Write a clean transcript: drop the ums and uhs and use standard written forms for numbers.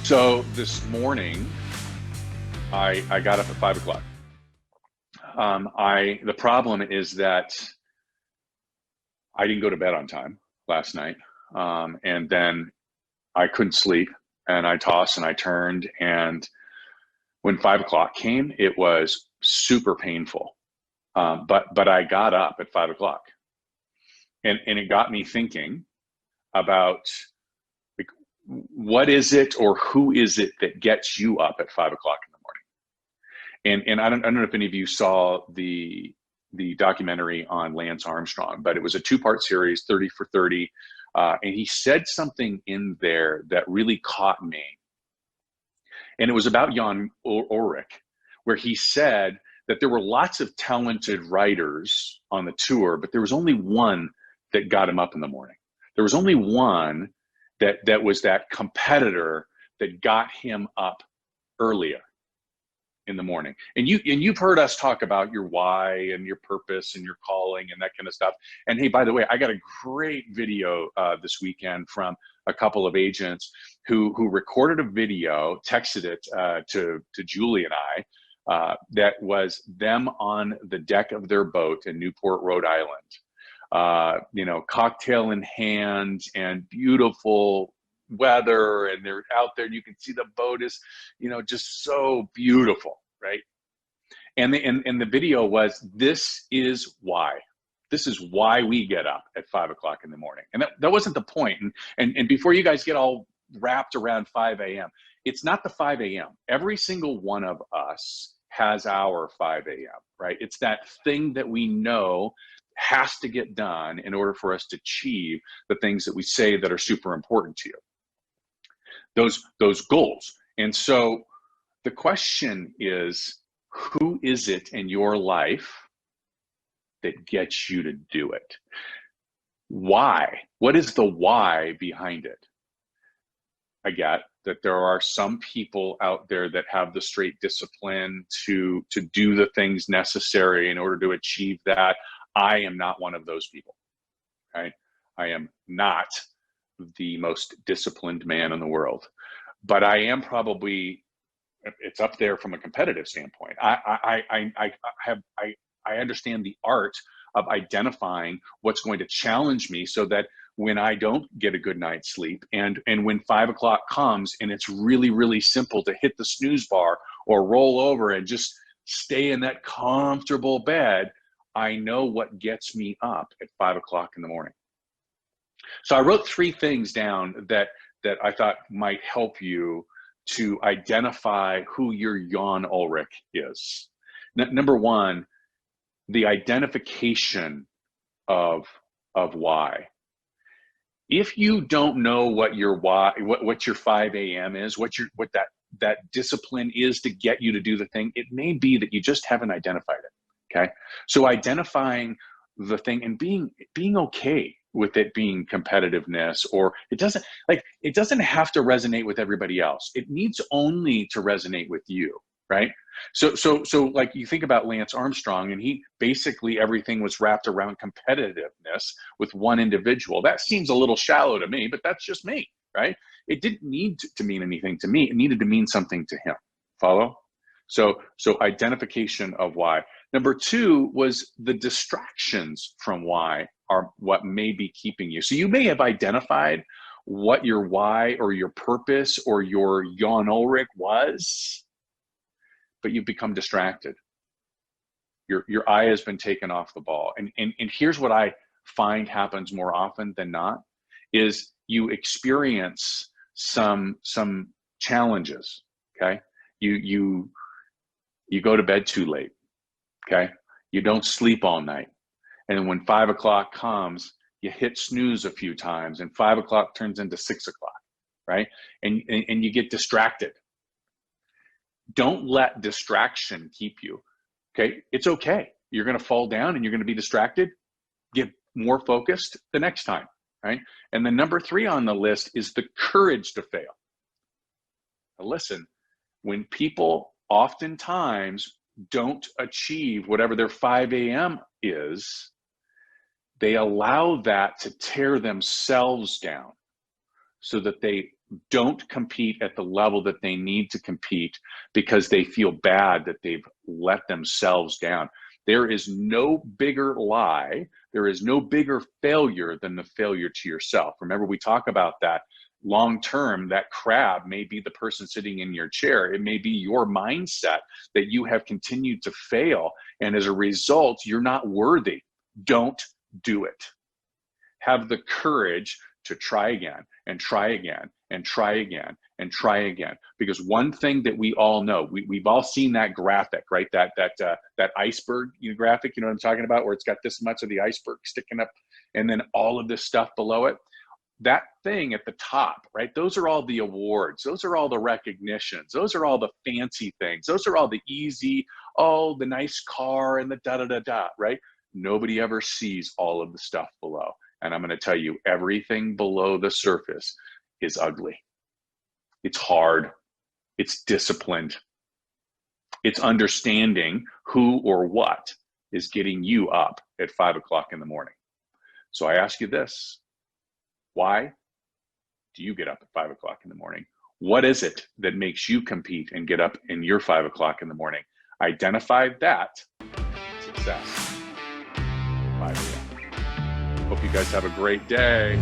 So this morning, I got up at 5 o'clock. The problem is that I didn't go to bed on time last night, and then I couldn't sleep, and I tossed and I turned, and when 5 o'clock came, it was super painful. But I got up at 5 o'clock, and it got me thinking about, like, what is it or who is it that gets you up at 5 o'clock in the morning? And I don't know if any of you saw the documentary on Lance Armstrong, but it was a two-part series, 30 for 30. And he said something in there that really caught me. And it was about Jan Ulrich, where he said that there were lots of talented writers on the tour, but there was only one that got him up in the morning. There was only one that was that competitor that got him up earlier in the morning. And you've heard us talk about your why and your purpose and your calling and that kind of stuff. And hey, by the way, I got a great video this weekend from a couple of agents who recorded a video, texted it to Julie and I, that was them on the deck of their boat in Newport, Rhode Island. Cocktail in hand and beautiful weather, and they're out there and you can see the boat is, just so beautiful, right? And the video was, this is why we get up at 5 o'clock in the morning. And that wasn't the point. And before you guys get all wrapped around 5 a.m., it's not the 5 a.m. Every single one of us has our 5 a.m., right? It's that thing that we know has to get done in order for us to achieve the things that we say that are super important to you. Those goals. And so the question is, who is it in your life that gets you to do it? Why? What is the why behind it? I get that there are some people out there that have the straight discipline to do the things necessary in order to achieve that. I am not one of those people, right? I am not the most disciplined man in the world, but I am probably, it's up there from a competitive standpoint. I understand the art of identifying what's going to challenge me so that when I don't get a good night's sleep, and when 5 o'clock comes and it's really, really simple to hit the snooze bar or roll over and just stay in that comfortable bed, I know what gets me up at 5 o'clock in the morning. So I wrote 3 things down that I thought might help you to identify who your Jan Ulrich is. Number 1, the identification of why. If you don't know what your why, what your 5 a.m. is, what that discipline is to get you to do the thing, it may be that you just haven't identified it. Okay, so identifying the thing and being okay with it being competitiveness, or it doesn't have to resonate with everybody else. It needs only to resonate with you, right? So like, you think about Lance Armstrong, and he basically, everything was wrapped around competitiveness with one individual. That seems a little shallow to me, but that's just me, right? It didn't need to mean anything to me. It needed to mean something to him. Follow? So identification of why. Number 2 was the distractions from why are what may be keeping you. So you may have identified what your why or your purpose or your Jan Ulrich was, but you've become distracted. Your eye has been taken off the ball. And here's what I find happens more often than not, is you experience some challenges, okay? You go to bed too late, okay? You don't sleep all night. And when 5 o'clock comes, you hit snooze a few times, and 5 o'clock turns into 6 o'clock, right? And you get distracted. Don't let distraction keep you, okay? It's okay. You're gonna fall down and you're gonna be distracted. Get more focused the next time, right? And then number 3 on the list is the courage to fail. Now listen, when people oftentimes don't achieve whatever their 5 a.m. is, they allow that to tear themselves down so that they don't compete at the level that they need to compete because they feel bad that they've let themselves down. There is no bigger lie, there is no bigger failure than the failure to yourself. Remember, we talk about that long term. That crab may be the person sitting in your chair. It may be your mindset that you have continued to fail, and as a result, you're not worthy. Don't do it. Have the courage to try again and try again and try again and try again. Because one thing that we all know, we've all seen that graphic, right? That iceberg graphic, you know what I'm talking about, where it's got this much of the iceberg sticking up and then all of this stuff below it. That thing at the top, right? Those are all the awards. Those are all the recognitions. Those are all the fancy things. Those are all the easy, the nice car and the da-da-da-da, right? Nobody ever sees all of the stuff below. And I'm going to tell you, everything below the surface is ugly. It's hard. It's disciplined. It's understanding who or what is getting you up at 5 o'clock in the morning. So I ask you this, why do you get up at 5 o'clock in the morning? What is it that makes you compete and get up in your 5 o'clock in the morning? Identify that. Success. 5 a.m. Hope you guys have a great day.